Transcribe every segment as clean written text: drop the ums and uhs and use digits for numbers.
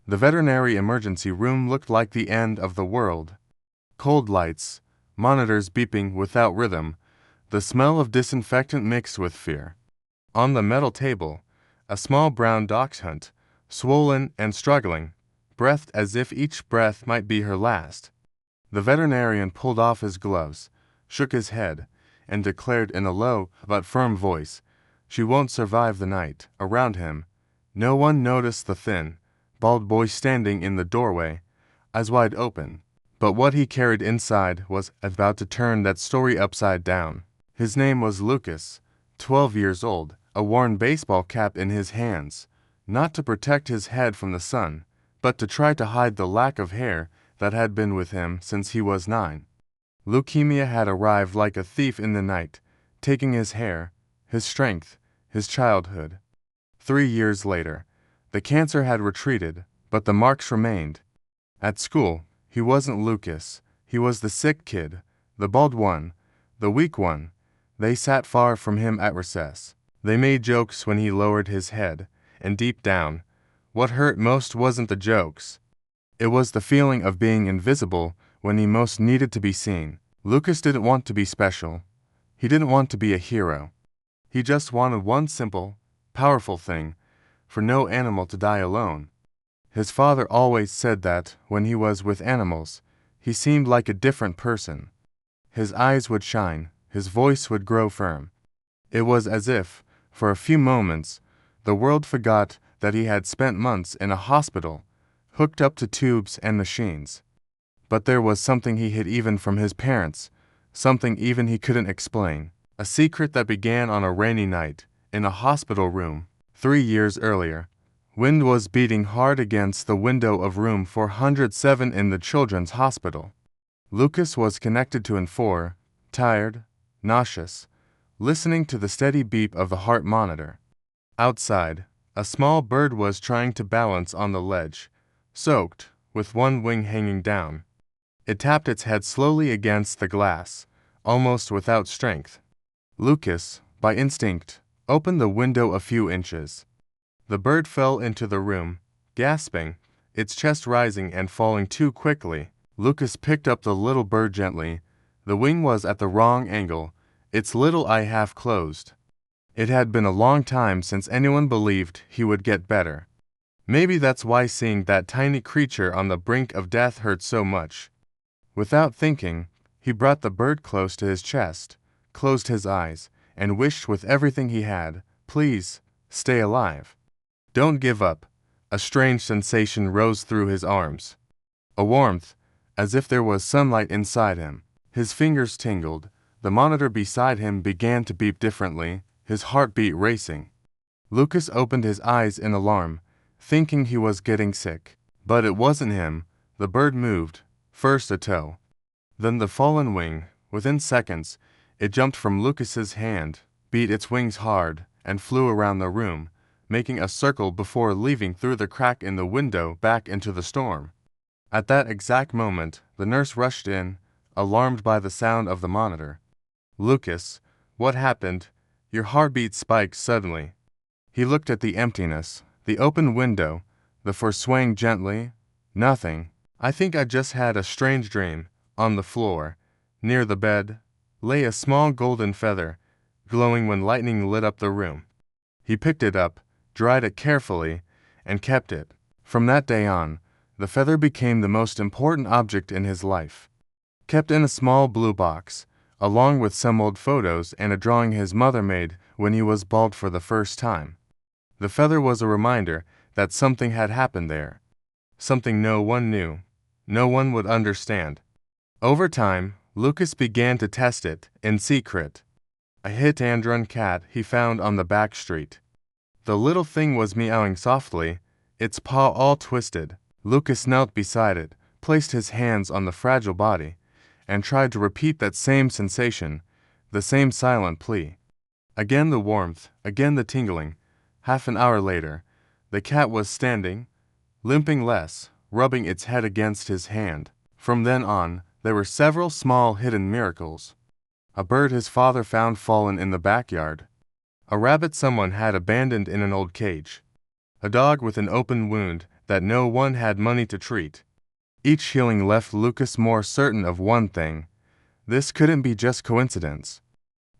The veterinary emergency room looked like the end of the world. Cold lights, monitors beeping without rhythm, the smell of disinfectant mixed with fear. On the metal table, a small brown dachshund, swollen and struggling, breathed as if each breath might be her last. The veterinarian pulled off his gloves, shook his head, and declared in a low but firm voice, "She won't survive the night." Around him, no one noticed the thin, bald boy standing in the doorway, eyes wide open. But what he carried inside was about to turn that story upside down. His name was Lucas, 12 years old, a worn baseball cap in his hands, not to protect his head from the sun, but to try to hide the lack of hair that had been with him since he was 9. Leukemia had arrived like a thief in the night, taking his hair, his strength, his childhood. 3 years later, the cancer had retreated, but the marks remained. At school, he wasn't Lucas. He was the sick kid, the bald one, the weak one. They sat far from him at recess. They made jokes when he lowered his head, and deep down, what hurt most wasn't the jokes. It was the feeling of being invisible when he most needed to be seen. Lucas didn't want to be special. He didn't want to be a hero. He just wanted one simple, powerful thing, for no animal to die alone. His father always said that, when he was with animals, he seemed like a different person. His eyes would shine, his voice would grow firm. It was as if, for a few moments, the world forgot that he had spent months in a hospital, hooked up to tubes and machines. But there was something he hid even from his parents, something even he couldn't explain. A secret that began on a rainy night, in a hospital room, 3 years earlier. Wind was beating hard against the window of room 407 in the children's hospital. Lucas was connected to N4, tired, nauseous, listening to the steady beep of the heart monitor. Outside, a small bird was trying to balance on the ledge, soaked, with one wing hanging down. It tapped its head slowly against the glass, almost without strength. Lucas, by instinct, opened the window a few inches. The bird fell into the room, gasping, its chest rising and falling too quickly. Lucas picked up the little bird gently. The wing was at the wrong angle, its little eye half closed. It had been a long time since anyone believed he would get better. Maybe that's why seeing that tiny creature on the brink of death hurt so much. Without thinking, he brought the bird close to his chest, closed his eyes, and wished with everything he had, "Please, stay alive. Don't give up." A strange sensation rose through his arms. A warmth, as if there was sunlight inside him. His fingers tingled. The monitor beside him began to beep differently, his heartbeat racing. Lucas opened his eyes in alarm, thinking he was getting sick. But it wasn't him. The bird moved, first a toe, then the fallen wing. Within seconds, it jumped from Lucas's hand, beat its wings hard, and flew around the room, making a circle before leaving through the crack in the window back into the storm. At that exact moment, the nurse rushed in, alarmed by the sound of the monitor. "Lucas, what happened? Your heartbeat spiked suddenly." He looked at the emptiness, the open window, the fur swaying gently. "Nothing. I think I just had a strange dream." On the floor, near the bed, lay a small golden feather, glowing when lightning lit up the room. He picked it up, dried it carefully, and kept it. From that day on, the feather became the most important object in his life. Kept in a small blue box, along with some old photos and a drawing his mother made when he was bald for the first time. The feather was a reminder that something had happened there. Something no one knew, no one would understand. Over time, Lucas began to test it, in secret. A hit and run cat he found on the back street. The little thing was meowing softly, its paw all twisted. Lucas knelt beside it, placed his hands on the fragile body, and tried to repeat that same sensation, the same silent plea. Again the warmth, again the tingling. Half an hour later, the cat was standing, limping less, rubbing its head against his hand. From then on, there were several small hidden miracles. A bird his father found fallen in the backyard. A rabbit someone had abandoned in an old cage. A dog with an open wound that no one had money to treat. Each healing left Lucas more certain of one thing: this couldn't be just coincidence.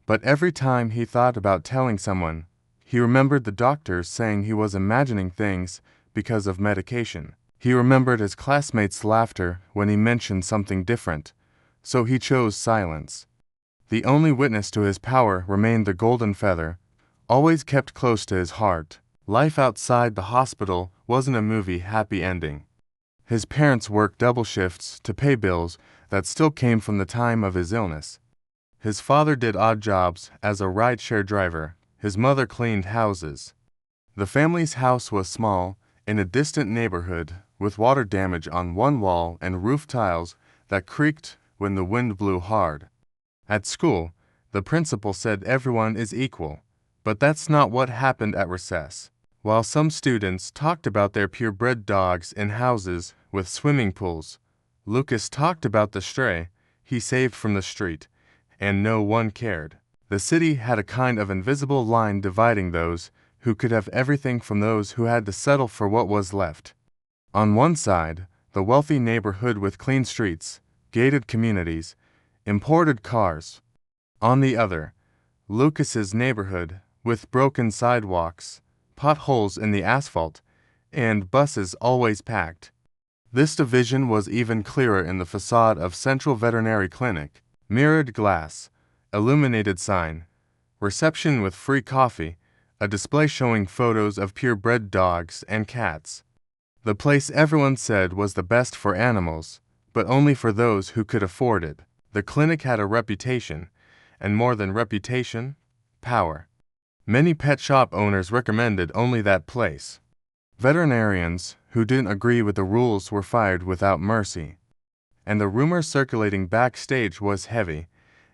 But every time he thought about telling someone, he remembered the doctors saying he was imagining things because of medication. He remembered his classmates' laughter when he mentioned something different, so he chose silence. The only witness to his power remained the golden feather, always kept close to his heart. Life outside the hospital wasn't a movie happy ending. His parents worked double shifts to pay bills that still came from the time of his illness. His father did odd jobs as a rideshare driver. His mother cleaned houses. The family's house was small, in a distant neighborhood, with water damage on one wall and roof tiles that creaked when the wind blew hard. At school, the principal said everyone is equal, but that's not what happened at recess. While some students talked about their purebred dogs in houses with swimming pools, Lucas talked about the stray he saved from the street, and no one cared. The city had a kind of invisible line dividing those who could have everything from those who had to settle for what was left. On one side, the wealthy neighborhood with clean streets, gated communities, imported cars. On the other, Lucas's neighborhood, with broken sidewalks, potholes in the asphalt, and buses always packed. This division was even clearer in the facade of Central Veterinary Clinic: mirrored glass, illuminated sign, reception with free coffee, a display showing photos of purebred dogs and cats. The place everyone said was the best for animals, but only for those who could afford it. The clinic had a reputation, and more than reputation, power. Many pet shop owners recommended only that place. Veterinarians who didn't agree with the rules were fired without mercy. And the rumor circulating backstage was heavy: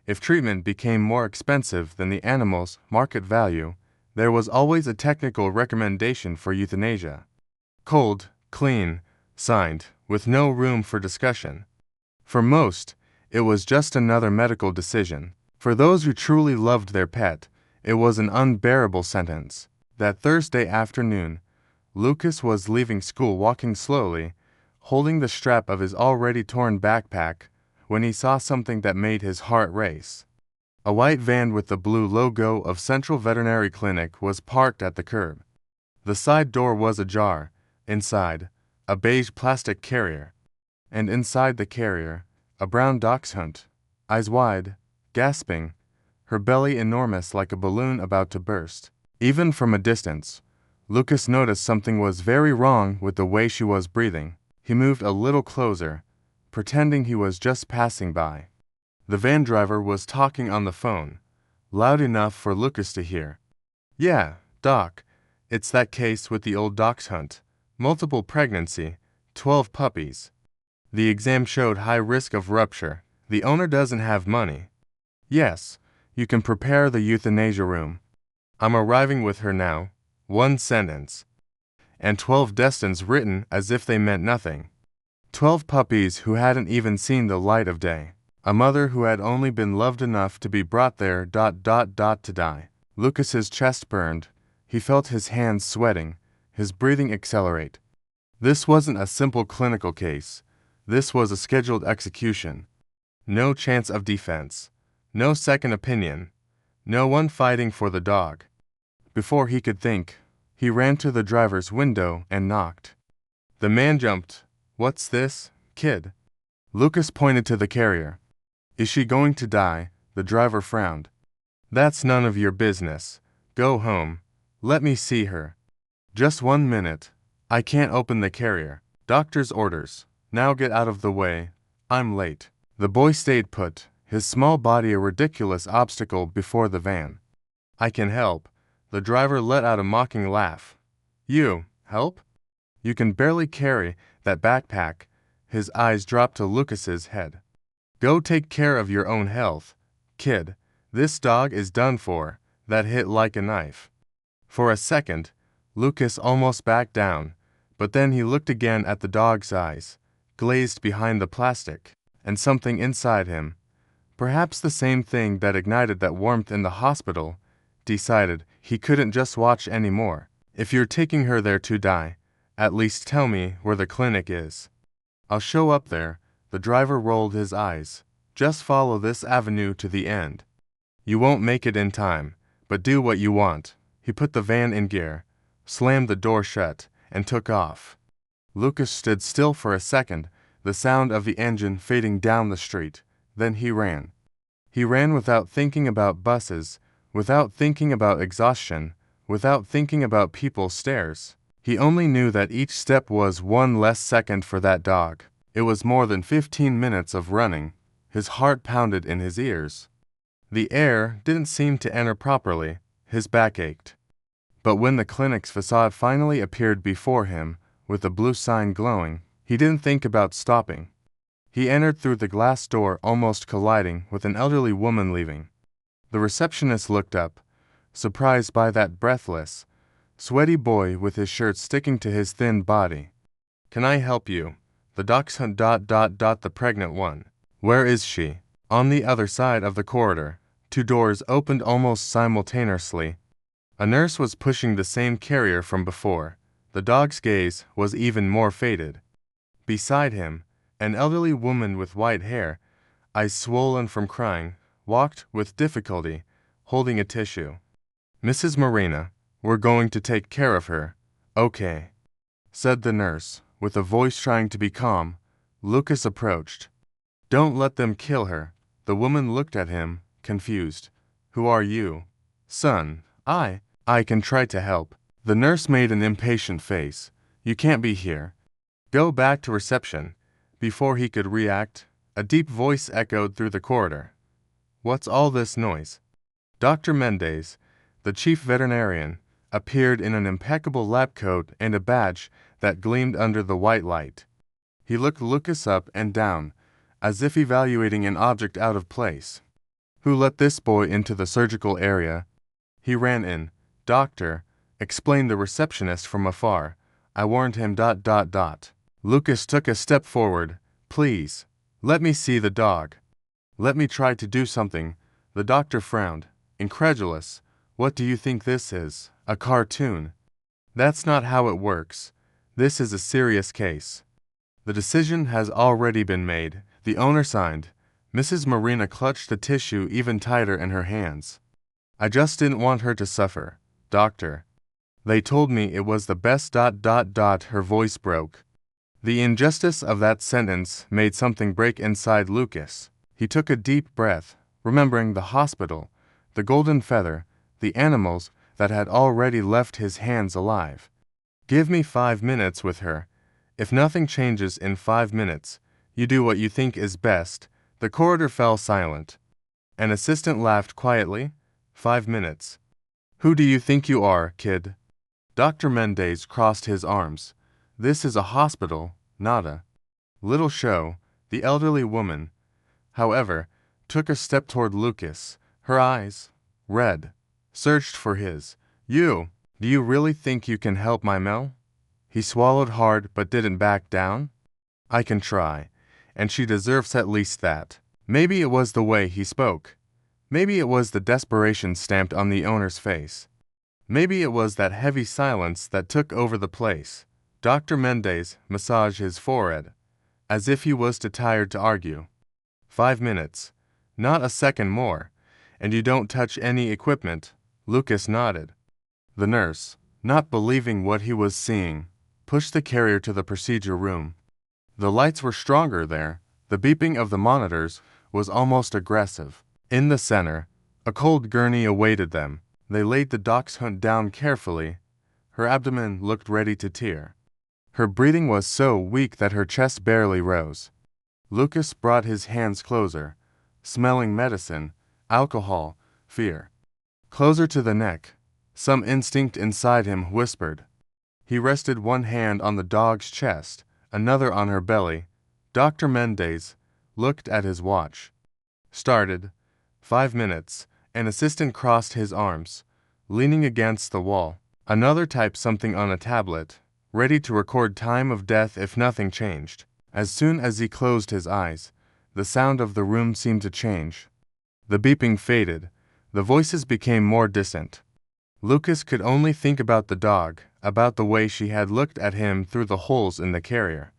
if treatment became more expensive than the animal's market value, there was always a technical recommendation for euthanasia. Cold, clean, signed, with no room for discussion. For most, it was just another medical decision. For those who truly loved their pet, it was an unbearable sentence. That Thursday afternoon, Lucas was leaving school walking slowly, holding the strap of his already torn backpack, when he saw something that made his heart race. A white van with the blue logo of Central Veterinary Clinic was parked at the curb. The side door was ajar. Inside, a beige plastic carrier. And inside the carrier, a brown dachshund, eyes wide, gasping, her belly enormous like a balloon about to burst. Even from a distance, Lucas noticed something was very wrong with the way she was breathing. He moved a little closer, pretending he was just passing by. The van driver was talking on the phone, loud enough for Lucas to hear. "Yeah, Doc, it's that case with the old dachshund. Multiple pregnancy, 12 puppies. The exam showed high risk of rupture. The owner doesn't have money. Yes, you can prepare the euthanasia room. I'm arriving with her now." One sentence. And 12 destines written as if they meant nothing. 12 puppies who hadn't even seen the light of day. A mother who had only been loved enough to be brought there ... to die. Lucas's chest burned. He felt his hands sweating, his breathing accelerate. This wasn't a simple clinical case. This was a scheduled execution. No chance of defense. No second opinion. No one fighting for the dog. Before he could think, he ran to the driver's window and knocked. The man jumped. "What's this, kid?" Lucas pointed to the carrier. "Is she going to die?" The driver frowned. "That's none of your business. Go home. Let me see her." "Just 1 minute. I can't open the carrier. Doctor's orders. Now get out of the way. I'm late." The boy stayed put, his small body a ridiculous obstacle before the van. "I can help." The driver let out a mocking laugh. "You, help? You can barely carry that backpack." His eyes dropped to Lucas's head. "Go take care of your own health, kid. This dog is done for." That hit like a knife. For a second, Lucas almost backed down, but then he looked again at the dog's eyes, glazed behind the plastic, and something inside him, perhaps the same thing that ignited that warmth in the hospital, decided he couldn't just watch anymore. "If you're taking her there to die, At least tell me where the clinic is. I'll show up there. The driver rolled his eyes. Just follow this avenue to the end. You won't make it in time, but do what you want. He put the van in gear, slammed the door shut, and took off. Lucas stood still for a second, the sound of the engine fading down the street. Then he ran. He ran without thinking about buses, without thinking about exhaustion, without thinking about people's stares. He only knew that each step was one less second for that dog. It was more than 15 minutes of running. His heart pounded in his ears. The air didn't seem to enter properly. His back ached. But when the clinic's facade finally appeared before him, with the blue sign glowing, he didn't think about stopping. He entered through the glass door, almost colliding with an elderly woman leaving. The receptionist looked up, surprised by that breathless, sweaty boy with his shirt sticking to his thin body. Can I help you? The Dachshund ... the pregnant one. Where is she? On the other side of the corridor. Two doors opened almost simultaneously. A nurse was pushing the same carrier from before. The dog's gaze was even more faded. Beside him, an elderly woman with white hair, eyes swollen from crying, walked with difficulty, holding a tissue. Mrs. Marina, we're going to take care of her. Okay, said the nurse, with a voice trying to be calm. Lucas approached. Don't let them kill her. The woman looked at him, confused. Who are you? Son, I can try to help. The nurse made an impatient face. You can't be here. Go back to reception. Before he could react, a deep voice echoed through the corridor. What's all this noise? Dr. Mendez, the chief veterinarian, appeared in an impeccable lab coat and a badge that gleamed under the white light. He looked Lucas up and down, as if evaluating an object out of place. Who let this boy into the surgical area? He ran in. Doctor, explained the receptionist from afar. I warned him ... Lucas took a step forward. Please, let me see the dog. Let me try to do something. The doctor frowned, incredulous. What do you think this is? A cartoon? That's not how it works. This is a serious case. The decision has already been made. The owner signed. Mrs. Marina clutched the tissue even tighter in her hands. I just didn't want her to suffer, doctor. They told me it was the best ... Her voice broke. The injustice of that sentence made something break inside Lucas. He took a deep breath, remembering the hospital, the golden feather, the animals that had already left his hands alive. Give me 5 minutes with her. If nothing changes in 5 minutes, you do what you think is best. The corridor fell silent. An assistant laughed quietly. 5 minutes. Who do you think you are, kid? Dr. Mendez crossed his arms. This is a hospital, not a little show. The elderly woman, however, took a step toward Lucas. Her eyes, red, searched for his. Do you really think you can help my Mel? He swallowed hard but didn't back down. I can try, and she deserves at least that. Maybe it was the way he spoke. Maybe it was the desperation stamped on the owner's face. Maybe it was that heavy silence that took over the place. Dr. Mendez massaged his forehead, as if he was too tired to argue. 5 minutes, not a second more, and you don't touch any equipment. Lucas nodded. The nurse, not believing what he was seeing, pushed the carrier to the procedure room. The lights were stronger there. The beeping of the monitors was almost aggressive. In the center, a cold gurney awaited them. They laid the Dachshund down carefully. Her abdomen looked ready to tear. Her breathing was so weak that her chest barely rose. Lucas brought his hands closer, smelling medicine, alcohol, fear. Closer to the neck. Some instinct inside him whispered. He rested one hand on the dog's chest, another on her belly. Dr. Mendez looked at his watch. Started. 5 minutes. An assistant crossed his arms, leaning against the wall. Another typed something on a tablet, ready to record time of death if nothing changed. As soon as he closed his eyes, the sound of the room seemed to change. The beeping faded. The voices became more distant. Lucas could only think about the dog, about the way she had looked at him through the holes in the carrier,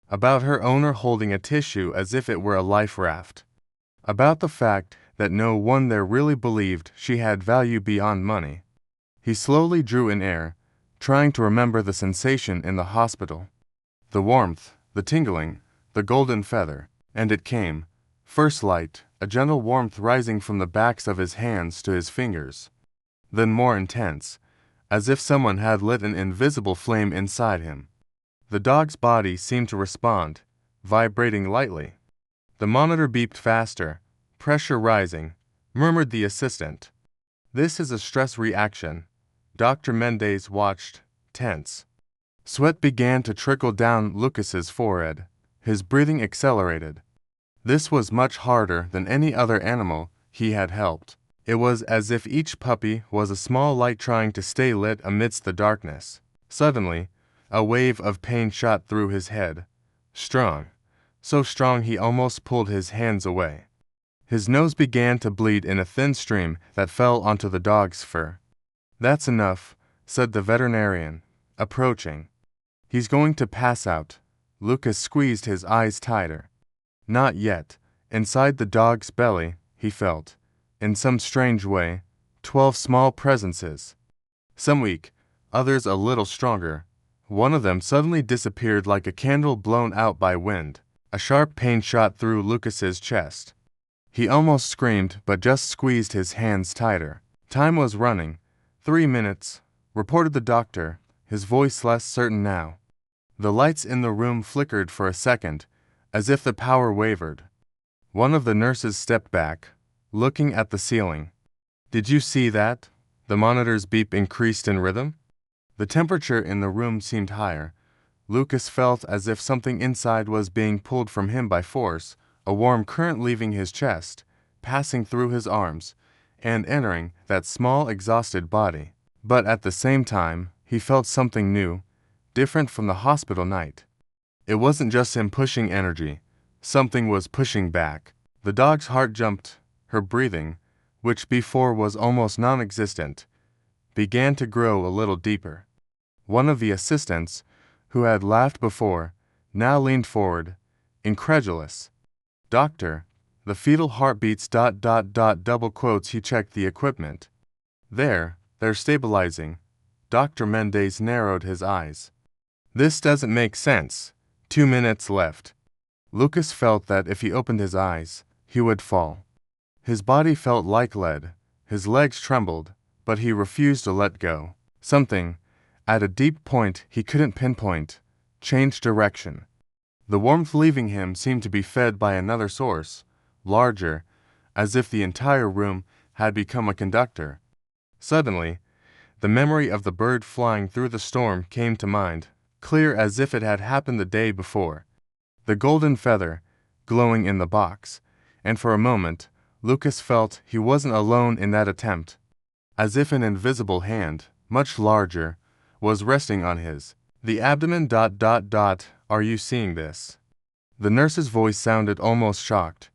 about her owner holding a tissue as if it were a life raft, about the fact that no one there really believed she had value beyond money. He slowly drew in air, trying to remember the sensation in the hospital. The warmth, the tingling, the golden feather, and it came. First light, a gentle warmth rising from the backs of his hands to his fingers. Then more intense, as if someone had lit an invisible flame inside him. The dog's body seemed to respond, vibrating lightly. The monitor beeped faster, pressure rising, murmured the assistant. "This is a stress reaction." Dr. Mendez watched, tense. Sweat began to trickle down Lucas's forehead. His breathing accelerated. This was much harder than any other animal he had helped. It was as if each puppy was a small light trying to stay lit amidst the darkness. Suddenly, a wave of pain shot through his head. Strong. So strong he almost pulled his hands away. His nose began to bleed in a thin stream that fell onto the dog's fur. "That's enough," said the veterinarian, approaching. "He's going to pass out." Lucas squeezed his eyes tighter. Not yet. Inside the dog's belly, he felt, in some strange way, 12 small presences. Some weak, others a little stronger. One of them suddenly disappeared like a candle blown out by wind. A sharp pain shot through Lucas's chest. He almost screamed but just squeezed his hands tighter. Time was running. 3 minutes, reported the doctor, his voice less certain now. The lights in the room flickered for a second, as if the power wavered. One of the nurses stepped back, looking at the ceiling. "Did you see that?" The monitor's beep increased in rhythm. The temperature in the room seemed higher. Lucas felt as if something inside was being pulled from him by force, a warm current leaving his chest, passing through his arms, and entering that small, exhausted body. But at the same time, he felt something new, different from the hospital night. It wasn't just him pushing energy. Something was pushing back. The dog's heart jumped. Her breathing, which before was almost non-existent, began to grow a little deeper. One of the assistants, who had laughed before, now leaned forward, incredulous. "Doctor, the fetal heartbeats ... double quotes." He checked the equipment. They're stabilizing." Dr. Mendez narrowed his eyes. "This doesn't make sense." 2 minutes left. Lucas felt that if he opened his eyes, he would fall. His body felt like lead, his legs trembled, but he refused to let go. Something, at a deep point he couldn't pinpoint, changed direction. The warmth leaving him seemed to be fed by another source, larger, as if the entire room had become a conductor. Suddenly, the memory of the bird flying through the storm came to mind, clear as if it had happened the day before. The golden feather, glowing in the box, and for a moment, Lucas felt he wasn't alone in that attempt, as if an invisible hand, much larger, was resting on his. The abdomen ... Are you seeing this? The nurse's voice sounded almost shocked.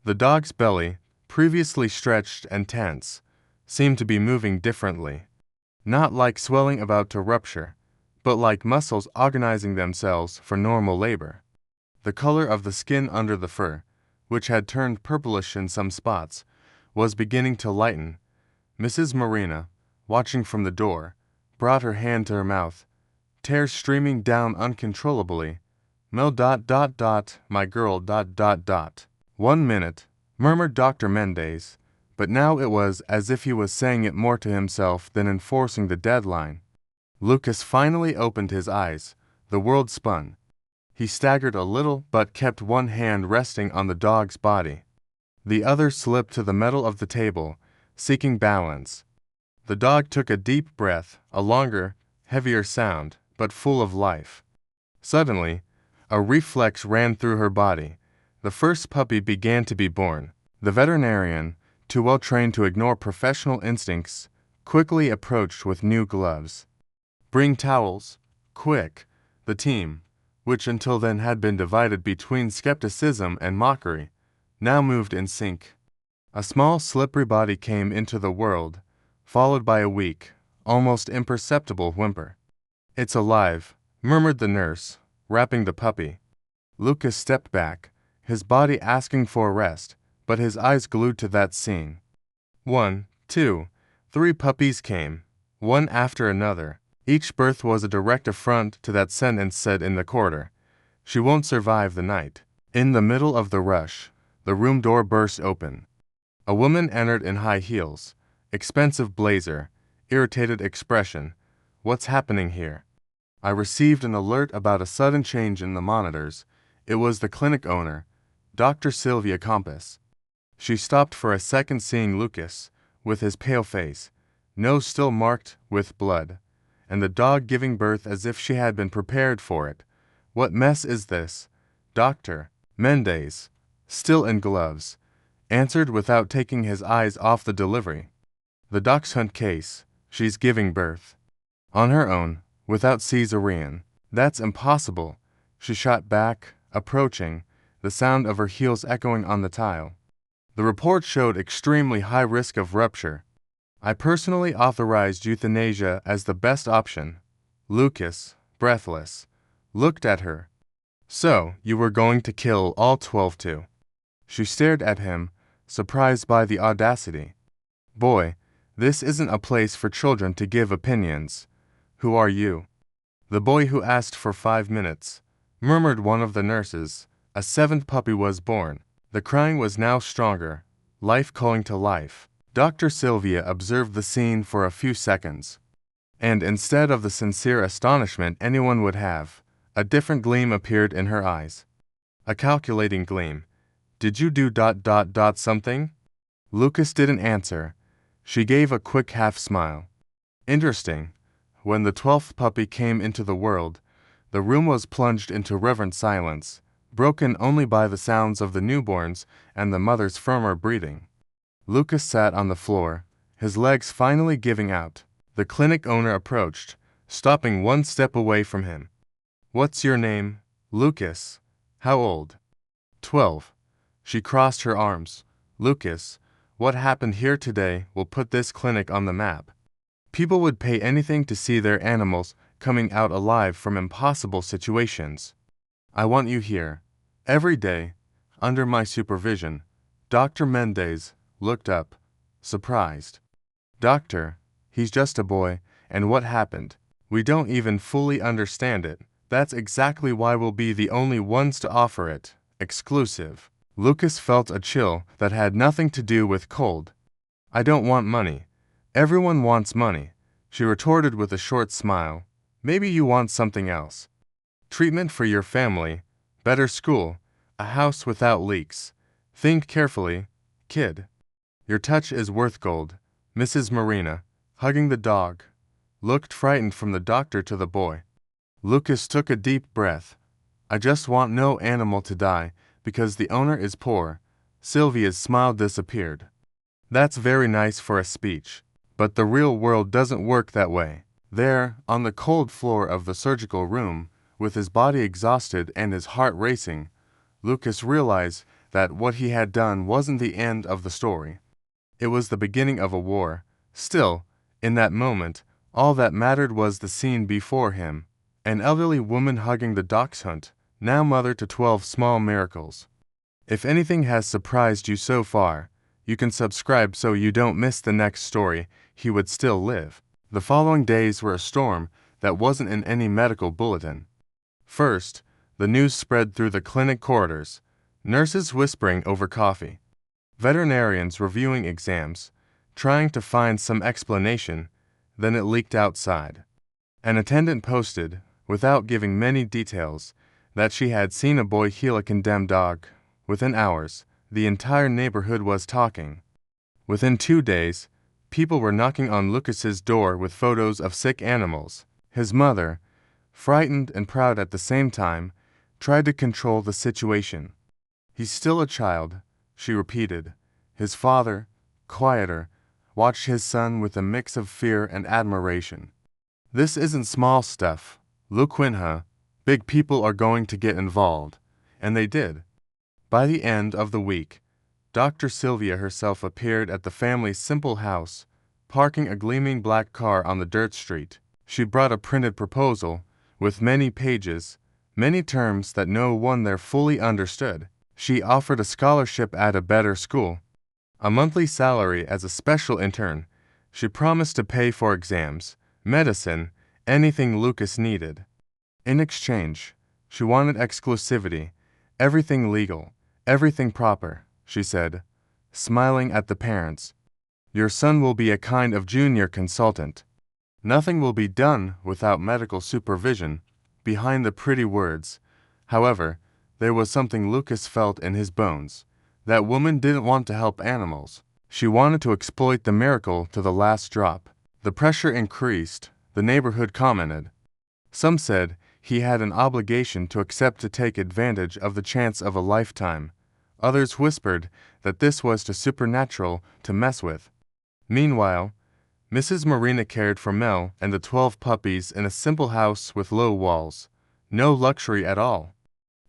The dog's belly, previously stretched and tense, seemed to be moving differently. Not like swelling about to rupture, but like muscles organizing themselves for normal labor. The color of the skin under the fur, which had turned purplish in some spots, was beginning to lighten. Mrs. Marina, watching from the door, brought her hand to her mouth, tears streaming down uncontrollably. "Mel ... my girl ... 1 minute, murmured Dr. Mendez, but now it was as if he was saying it more to himself than enforcing the deadline. Lucas finally opened his eyes. The world spun. He staggered a little but kept one hand resting on the dog's body. The other slipped to the metal of the table, seeking balance. The dog took a deep breath, a longer, heavier sound, but full of life. Suddenly, a reflex ran through her body. The first puppy began to be born. The veterinarian, too well trained to ignore professional instincts, quickly approached with new gloves. "Bring towels, quick!" The team, which until then had been divided between skepticism and mockery, now moved in sync. A small slippery body came into the world, followed by a weak, almost imperceptible whimper. It's alive, murmured the nurse, wrapping the puppy. Lucas stepped back, his body asking for rest, but his eyes glued to that scene. 1, 2, 3 puppies came, one after another. Each birth was a direct affront to that sentence said in the corridor. She won't survive the night. In the middle of the rush, the room door burst open. A woman entered in high heels, expensive blazer, irritated expression. What's happening here? I received an alert about a sudden change in the monitors. It was the clinic owner, Dr. Sylvia Compass. She stopped for a second, seeing Lucas, with his pale face, nose still marked with blood, and the dog giving birth as if she had been prepared for it. What mess is this? Dr. Mendez, still in gloves, answered without taking his eyes off the delivery. The Dachshund case. She's giving birth. On her own, without cesarean. That's impossible, she shot back, approaching, the sound of her heels echoing on the tile. The report showed extremely high risk of rupture. I personally authorized euthanasia as the best option. Lucas, breathless, looked at her. So, you were going to kill all 12 too? She stared at him, surprised by the audacity. Boy, this isn't a place for children to give opinions. Who are you? The boy who asked for 5 minutes, murmured one of the nurses. A 7th puppy was born. The crying was now stronger, life calling to life. Dr. Sylvia observed the scene for a few seconds. And instead of the sincere astonishment anyone would have, a different gleam appeared in her eyes. A calculating gleam. Did you do ... something? Lucas didn't answer. She gave a quick half smile. Interesting. When the 12th puppy came into the world, the room was plunged into reverent silence, broken only by the sounds of the newborns and the mother's firmer breathing. Lucas sat on the floor, his legs finally giving out. The clinic owner approached, stopping one step away from him. What's your name? Lucas. How old? 12. She crossed her arms. Lucas, what happened here today will put this clinic on the map. People would pay anything to see their animals coming out alive from impossible situations. I want you here, every day, under my supervision. Dr. Mendez looked up, surprised. Doctor, he's just a boy, and what happened? We don't even fully understand it. That's exactly why we'll be the only ones to offer it. Exclusive. Lucas felt a chill that had nothing to do with cold. I don't want money. Everyone wants money, she retorted with a short smile. Maybe you want something else. Treatment for your family, better school, a house without leaks. Think carefully, kid. Your touch is worth gold. Mrs. Marina, hugging the dog, looked frightened from the doctor to the boy. Lucas took a deep breath. I just want no animal to die, because the owner is poor. Sylvia's smile disappeared. That's very nice for a speech, but the real world doesn't work that way. There, on the cold floor of the surgical room, with his body exhausted and his heart racing, Lucas realized that what he had done wasn't the end of the story. It was the beginning of a war. Still, in that moment, all that mattered was the scene before him. An elderly woman hugging the Dachshund, now mother to 12 small miracles. If anything has surprised you so far, you can subscribe so you don't miss the next story. He would still live. The following days were a storm that wasn't in any medical bulletin. First, the news spread through the clinic corridors, nurses whispering over coffee, veterinarians reviewing exams, trying to find some explanation. Then it leaked outside. An attendant posted, without giving many details, that she had seen a boy heal a condemned dog. Within hours, the entire neighborhood was talking. Within 2 days, people were knocking on Lucas's door with photos of sick animals. His mother, frightened and proud at the same time, tried to control the situation. He's still a child, she repeated. His father, quieter, watched his son with a mix of fear and admiration. This isn't small stuff, Luquinha. Big people are going to get involved. And they did. By the end of the week, Dr. Sylvia herself appeared at the family's simple house, parking a gleaming black car on the dirt street. She brought a printed proposal, with many pages, many terms that no one there fully understood. She offered a scholarship at a better school, a monthly salary as a special intern. She promised to pay for exams, medicine, anything Lucas needed. In exchange, she wanted exclusivity, everything legal, everything proper, she said, smiling at the parents. Your son will be a kind of junior consultant. Nothing will be done without medical supervision. Behind the pretty words, however, there was something Lucas felt in his bones. That woman didn't want to help animals. She wanted to exploit the miracle to the last drop. The pressure increased, the neighborhood commented. Some said he had an obligation to accept to take advantage of the chance of a lifetime. Others whispered that this was too supernatural to mess with. Meanwhile, Mrs. Marina cared for Mel and the 12 puppies in a simple house with low walls. No luxury at all.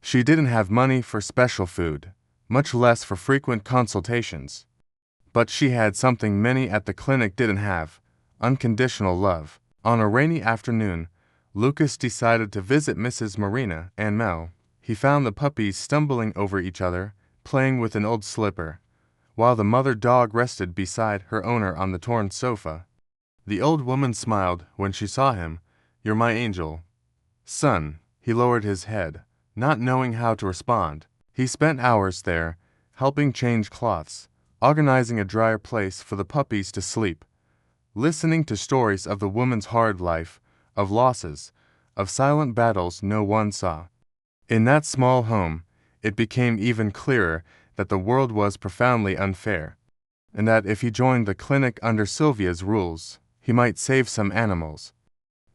She didn't have money for special food, much less for frequent consultations. But she had something many at the clinic didn't have: unconditional love. On a rainy afternoon, Lucas decided to visit Mrs. Marina and Mel. He found the puppies stumbling over each other, playing with an old slipper, while the mother dog rested beside her owner on the torn sofa. The old woman smiled when she saw him. "You're my angel, son." He lowered his head, not knowing how to respond. He spent hours there, helping change cloths, organizing a drier place for the puppies to sleep, listening to stories of the woman's hard life, of losses, of silent battles no one saw. In that small home, it became even clearer that the world was profoundly unfair, and that if he joined the clinic under Sylvia's rules, he might save some animals,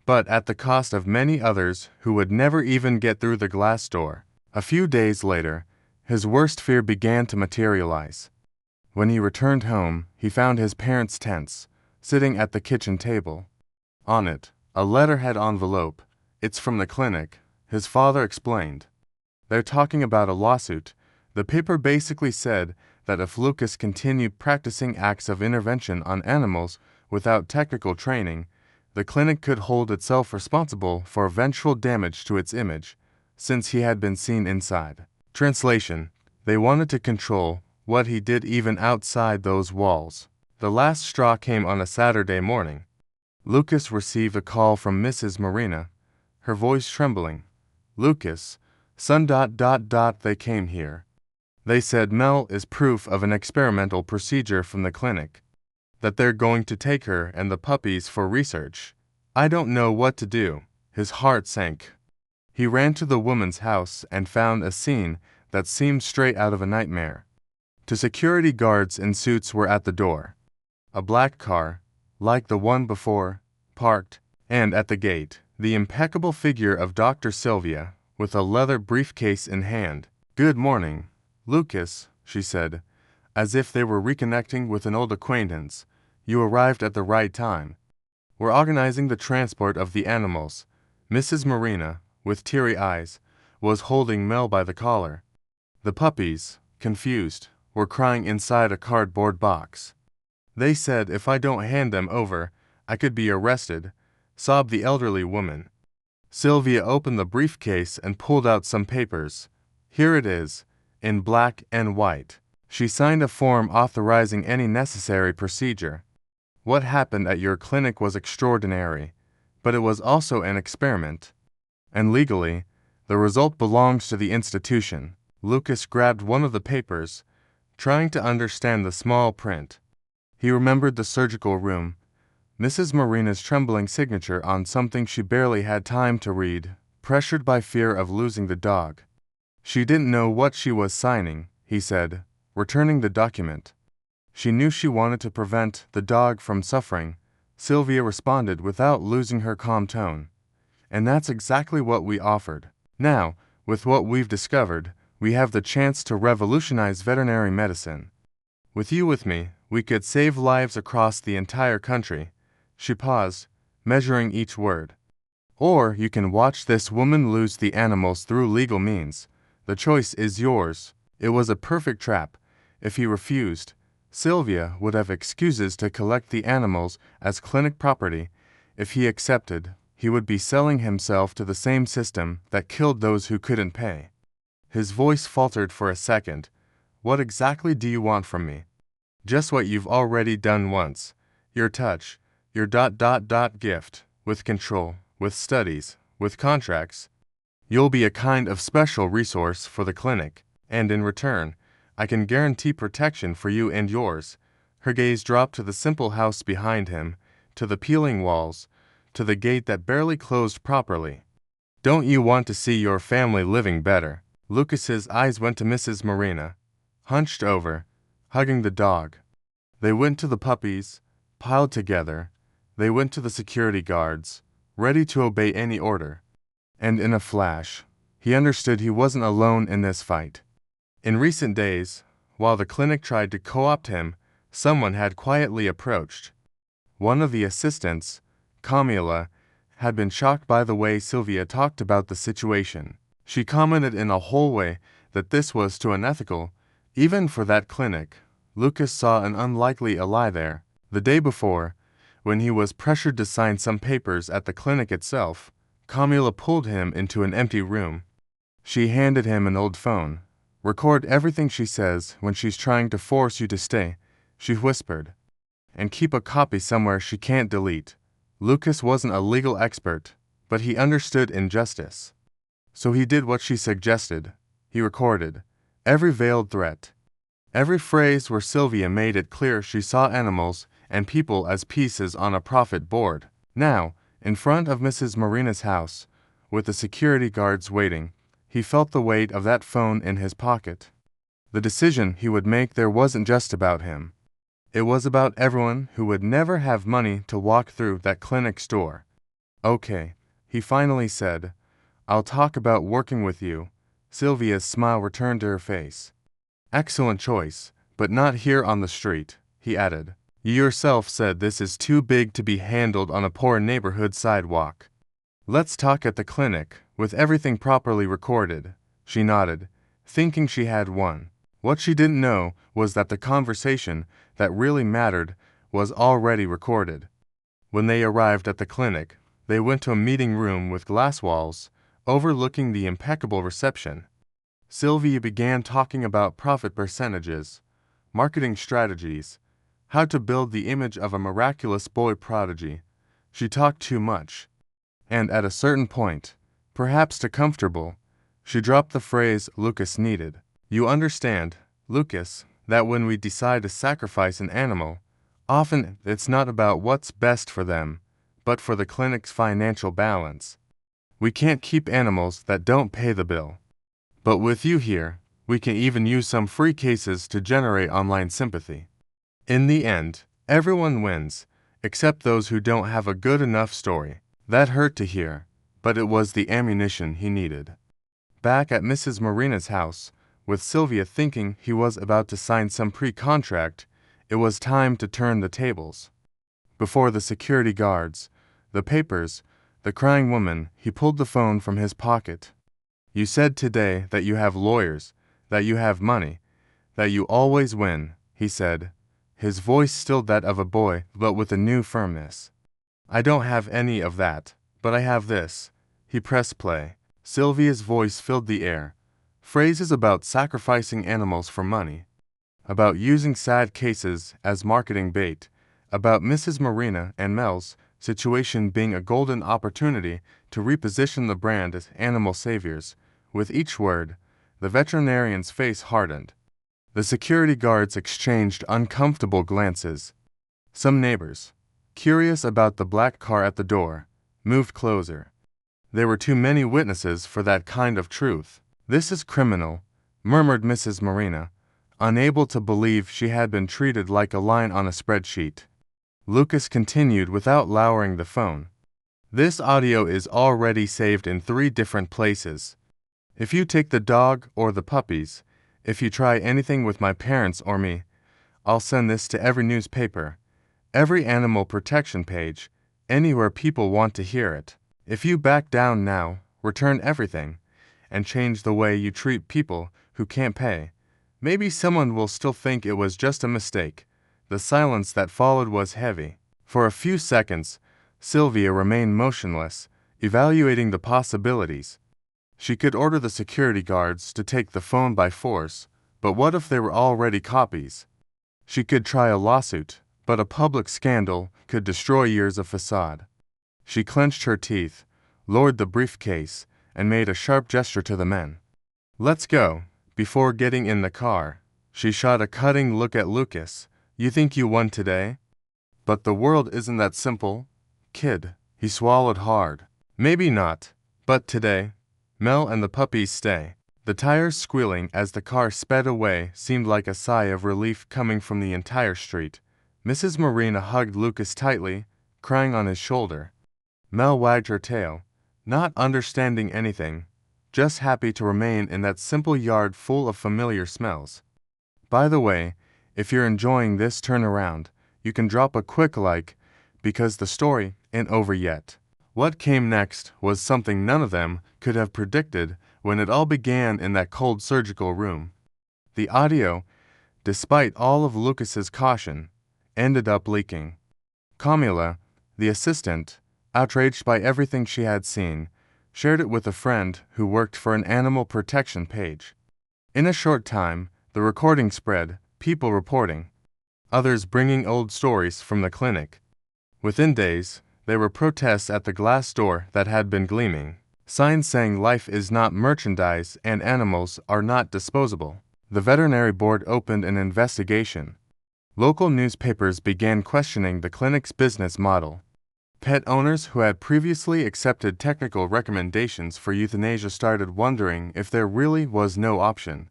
but at the cost of many others who would never even get through the glass door. A few days later, his worst fear began to materialize. When he returned home, he found his parents tense, sitting at the kitchen table. On it, a letterhead envelope. "It's from the clinic," his father explained. "They're talking about a lawsuit." The paper basically said that if Lucas continued practicing acts of intervention on animals without technical training, the clinic could hold itself responsible for eventual damage to its image, since he had been seen inside. Translation: they wanted to control what he did even outside those walls. The last straw came on a Saturday morning. Lucas received a call from Mrs. Marina, her voice trembling. "Lucas, son. They came here. They said Mel is proof of an experimental procedure from the clinic, that they're going to take her and the puppies for research." I don't know what to do. His heart sank. He ran to the woman's house and found a scene that seemed straight out of a nightmare. Two security guards in suits were at the door. A black car, like the one before, parked, and at the gate, the impeccable figure of Dr. Sylvia, with a leather briefcase in hand. "Good morning, Lucas," she said, as if they were reconnecting with an old acquaintance. "You arrived at the right time. We're organizing the transport of the animals." Mrs. Marina, with teary eyes, was holding Mel by the collar. The puppies, confused, were crying inside a cardboard box. "They said if I don't hand them over, I could be arrested," sobbed the elderly woman. Sylvia opened the briefcase and pulled out some papers. "Here it is, in black and white." She signed a form authorizing any necessary procedure. "What happened at your clinic was extraordinary, but it was also an experiment. And legally, the result belongs to the institution." Lucas grabbed one of the papers, trying to understand the small print. He remembered the surgical room, Mrs. Marina's trembling signature on something she barely had time to read, pressured by fear of losing the dog. She didn't know what she was signing, he said, returning the document. She knew she wanted to prevent the dog from suffering. Sylvia responded without losing her calm tone. "And that's exactly what we offered. Now, with what we've discovered, we have the chance to revolutionize veterinary medicine. With you with me, we could save lives across the entire country." She paused, measuring each word. "Or you can watch this woman lose the animals through legal means. The choice is yours." It was a perfect trap. If he refused, Sylvia would have excuses to collect the animals as clinic property. If he accepted, he would be selling himself to the same system that killed those who couldn't pay. His voice faltered for a second. What exactly do you want from me? Just what you've already done once. Your touch, your gift, with control, with studies, with contracts. You'll be a kind of special resource for the clinic, and in return, I can guarantee protection for you and yours. Her gaze dropped to the simple house behind him, to the peeling walls, to the gate that barely closed properly. Don't you want to see your family living better? Lucas's eyes went to Mrs. Marina, hunched over, hugging the dog. They went to the puppies, piled together. They went to the security guards, ready to obey any order. And in a flash, he understood he wasn't alone in this fight. In recent days, while the clinic tried to co-opt him, someone had quietly approached. One of the assistants, Camila, had been shocked by the way Sylvia talked about the situation. She commented in a whole way that this was too unethical, even for that clinic. Lucas saw an unlikely ally there. The day before, when he was pressured to sign some papers at the clinic itself, Camila pulled him into an empty room. She handed him an old phone. Record everything she says when she's trying to force you to stay, she whispered. And keep a copy somewhere she can't delete. Lucas wasn't a legal expert, but he understood injustice. So he did what she suggested. He recorded every veiled threat, every phrase where Sylvia made it clear she saw animals and people as pieces on a profit board. Now, in front of Mrs. Marina's house, with the security guards waiting, he felt the weight of that phone in his pocket. The decision he would make there wasn't just about him. It was about everyone who would never have money to walk through that clinic's door. Okay, he finally said, I'll talk about working with you. Sylvia's smile returned to her face. Excellent choice, but not here on the street, he added. You yourself said this is too big to be handled on a poor neighborhood sidewalk. Let's talk at the clinic, with everything properly recorded. She nodded, thinking she had won. What she didn't know was that the conversation that really mattered was already recorded. When they arrived at the clinic, they went to a meeting room with glass walls, overlooking the impeccable reception. Sylvia began talking about profit percentages, marketing strategies, how to build the image of a miraculous boy prodigy. She talked too much. And at a certain point, perhaps too comfortable, she dropped the phrase Lucas needed. You understand, Lucas, that when we decide to sacrifice an animal, often it's not about what's best for them, but for the clinic's financial balance. We can't keep animals that don't pay the bill. But with you here, we can even use some free cases to generate online sympathy. In the end, everyone wins, except those who don't have a good enough story. That hurt to hear, but it was the ammunition he needed. Back at Mrs. Marina's house, with Sylvia thinking he was about to sign some pre-contract, it was time to turn the tables. Before the security guards, the papers, the crying woman, he pulled the phone from his pocket. You said today that you have lawyers, that you have money, that you always win, he said, his voice still that of a boy but with a new firmness. I don't have any of that, but I have this. He pressed play. Sylvia's voice filled the air. Phrases about sacrificing animals for money, about using sad cases as marketing bait, about Mrs. Marina and Mel's situation being a golden opportunity to reposition the brand as animal saviors. With each word, the veterinarian's face hardened. The security guards exchanged uncomfortable glances. Some neighbors, curious about the black car at the door, moved closer. There were too many witnesses for that kind of truth. This is criminal, murmured Mrs. Marina, unable to believe she had been treated like a line on a spreadsheet. Lucas continued without lowering the phone. This audio is already saved in 3 different places. If you take the dog or the puppies, if you try anything with my parents or me, I'll send this to every newspaper, every animal protection page, anywhere people want to hear it. If you back down now, return everything, and change the way you treat people who can't pay, maybe someone will still think it was just a mistake. The silence that followed was heavy. For a few seconds, Sylvia remained motionless, evaluating the possibilities. She could order the security guards to take the phone by force, but what if they were already copies? She could try a lawsuit, but a public scandal could destroy years of facade. She clenched her teeth, lowered the briefcase, and made a sharp gesture to the men. "Let's go." Before getting in the car, she shot a cutting look at Lucas. "You think you won today? But the world isn't that simple, kid." He swallowed hard. "Maybe not, but today, Mel and the puppies stay." The tires squealing as the car sped away seemed like a sigh of relief coming from the entire street. Mrs. Marina hugged Lucas tightly, crying on his shoulder. Mel wagged her tail, not understanding anything, just happy to remain in that simple yard full of familiar smells. By the way, if you're enjoying this turnaround, you can drop a quick like, because the story ain't over yet. What came next was something none of them could have predicted when it all began in that cold surgical room. The audio, despite all of Lucas's caution, ended up leaking. Camila, the assistant, outraged by everything she had seen, shared it with a friend who worked for an animal protection page. In a short time, the recording spread, people reporting, others bringing old stories from the clinic. Within days, there were protests at the glass door that had been gleaming, signs saying life is not merchandise and animals are not disposable. The veterinary board opened an investigation. Local newspapers began questioning the clinic's business model. Pet owners who had previously accepted technical recommendations for euthanasia started wondering if there really was no option.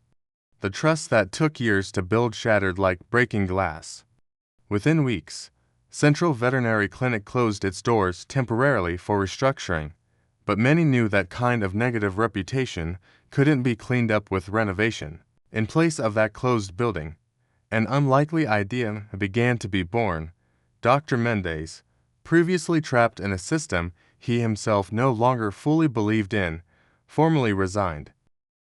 The trust that took years to build shattered like breaking glass. Within weeks, Central Veterinary Clinic closed its doors temporarily for restructuring, but many knew that kind of negative reputation couldn't be cleaned up with renovation. In place of that closed building, an unlikely idea began to be born. Dr. Mendez, previously trapped in a system he himself no longer fully believed in, formally resigned.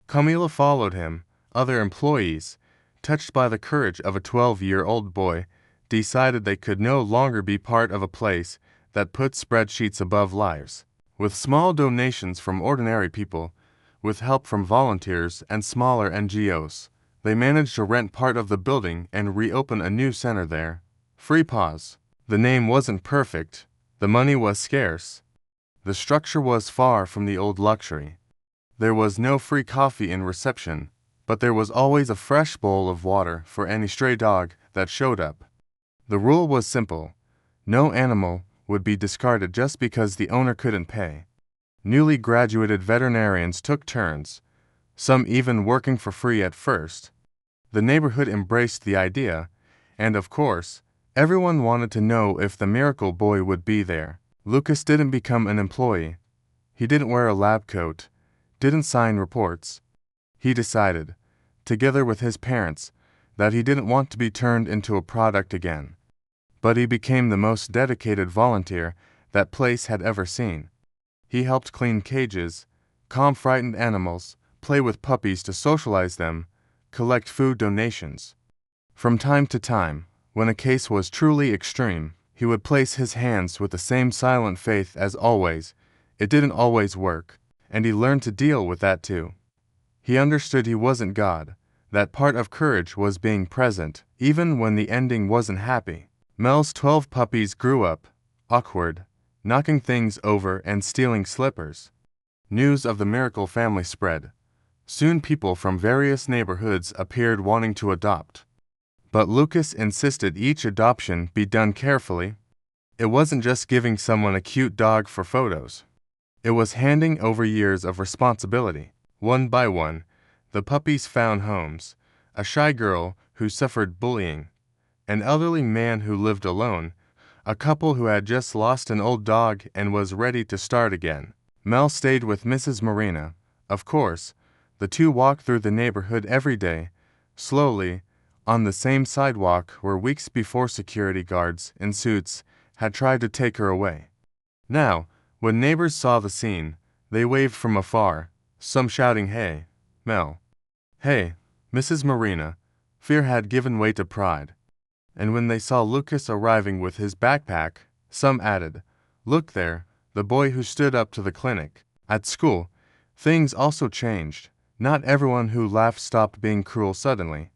Camila followed him. Other employees, touched by the courage of a 12-year-old boy, decided they could no longer be part of a place that put spreadsheets above lives. With small donations from ordinary people, with help from volunteers and smaller NGOs, they managed to rent part of the building and reopen a new center there. Free Paws. The name wasn't perfect, the money was scarce. The structure was far from the old luxury. There was no free coffee in reception, but there was always a fresh bowl of water for any stray dog that showed up. The rule was simple. No animal would be discarded just because the owner couldn't pay. Newly graduated veterinarians took turns, some even working for free at first. The neighborhood embraced the idea, and of course, everyone wanted to know if the miracle boy would be there. Lucas didn't become an employee. He didn't wear a lab coat, didn't sign reports. He decided, together with his parents, that he didn't want to be turned into a product again. But he became the most dedicated volunteer that place had ever seen. He helped clean cages, calm frightened animals, play with puppies to socialize them, collect food donations. From time to time, when a case was truly extreme, he would place his hands with the same silent faith as always. It didn't always work, and he learned to deal with that too. He understood he wasn't God. That part of courage was being present, even when the ending wasn't happy. Mel's 12 puppies grew up, awkward, knocking things over and stealing slippers. News of the miracle family spread. Soon people from various neighborhoods appeared wanting to adopt. But Lucas insisted each adoption be done carefully. It wasn't just giving someone a cute dog for photos. It was handing over years of responsibility. One by one, the puppies found homes. A shy girl who suffered bullying, an elderly man who lived alone, a couple who had just lost an old dog and was ready to start again. Mel stayed with Mrs. Marina. Of course, the two walked through the neighborhood every day, slowly, on the same sidewalk where weeks before security guards in suits had tried to take her away. Now, when neighbors saw the scene, they waved from afar, some shouting, "Hey, Mel. Hey, Mrs. Marina." Fear had given way to pride. And when they saw Lucas arriving with his backpack, some added, Look there, the boy who stood up to the clinic. At school, things also changed. Not everyone who laughed stopped being cruel suddenly.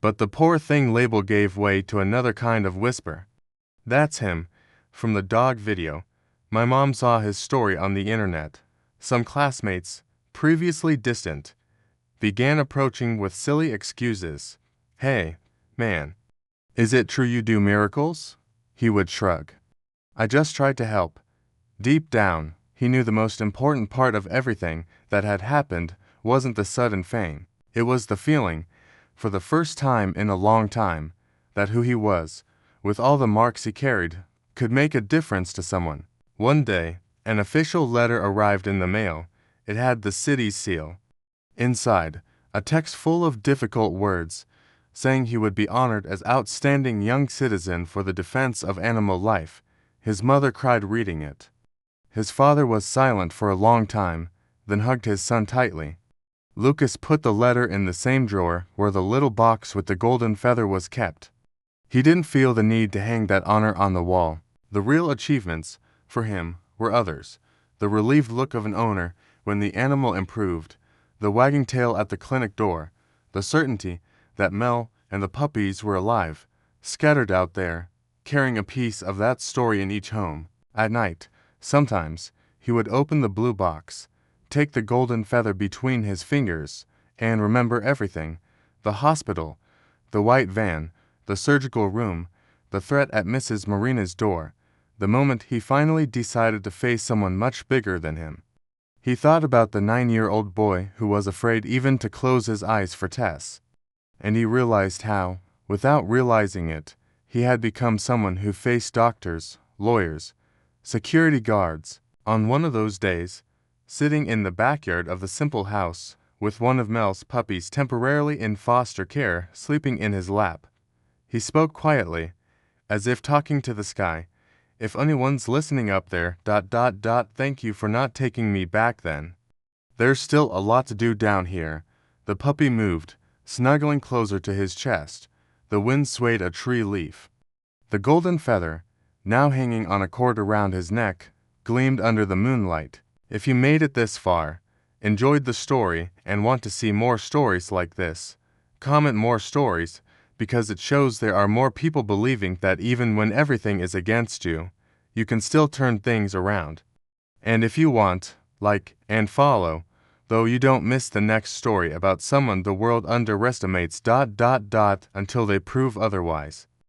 But the poor thing label gave way to another kind of whisper. That's him, from the dog video. My mom saw his story on the internet. Some classmates, previously distant, began approaching with silly excuses. Hey, man, is it true you do miracles? He would shrug. I just tried to help. Deep down, he knew the most important part of everything that had happened wasn't the sudden fame. It was the feeling, for the first time in a long time, that who he was, with all the marks he carried, could make a difference to someone. One day, an official letter arrived in the mail. It had the city's seal. Inside, a text full of difficult words, saying he would be honored as outstanding young citizen for the defense of animal life. His mother cried reading it. His father was silent for a long time, then hugged his son tightly. Lucas put the letter in the same drawer where the little box with the golden feather was kept. He didn't feel the need to hang that honor on the wall. The real achievements, for him, were others. The relieved look of an owner when the animal improved, the wagging tail at the clinic door, the certainty that Mel and the puppies were alive, scattered out there, carrying a piece of that story in each home. At night, sometimes, he would open the blue box, take the golden feather between his fingers, and remember everything: the hospital, the white van, the surgical room, the threat at Mrs. Marina's door, the moment he finally decided to face someone much bigger than him. He thought about the 9-year-old boy who was afraid even to close his eyes for Tess. And he realized how, without realizing it, he had become someone who faced doctors, lawyers, security guards. On one of those days, sitting in the backyard of the simple house, with one of Mel's puppies temporarily in foster care sleeping in his lap, he spoke quietly, as if talking to the sky. If anyone's listening up there, thank you for not taking me back then. There's still a lot to do down here. The puppy moved, snuggling closer to his chest. The wind swayed a tree leaf. The golden feather, now hanging on a cord around his neck, gleamed under the moonlight. If you made it this far, enjoyed the story, and want to see more stories like this, comment more stories, because it shows there are more people believing that even when everything is against you, you can still turn things around. And if you want, like and follow, though you don't miss the next story about someone the world underestimates until they prove otherwise.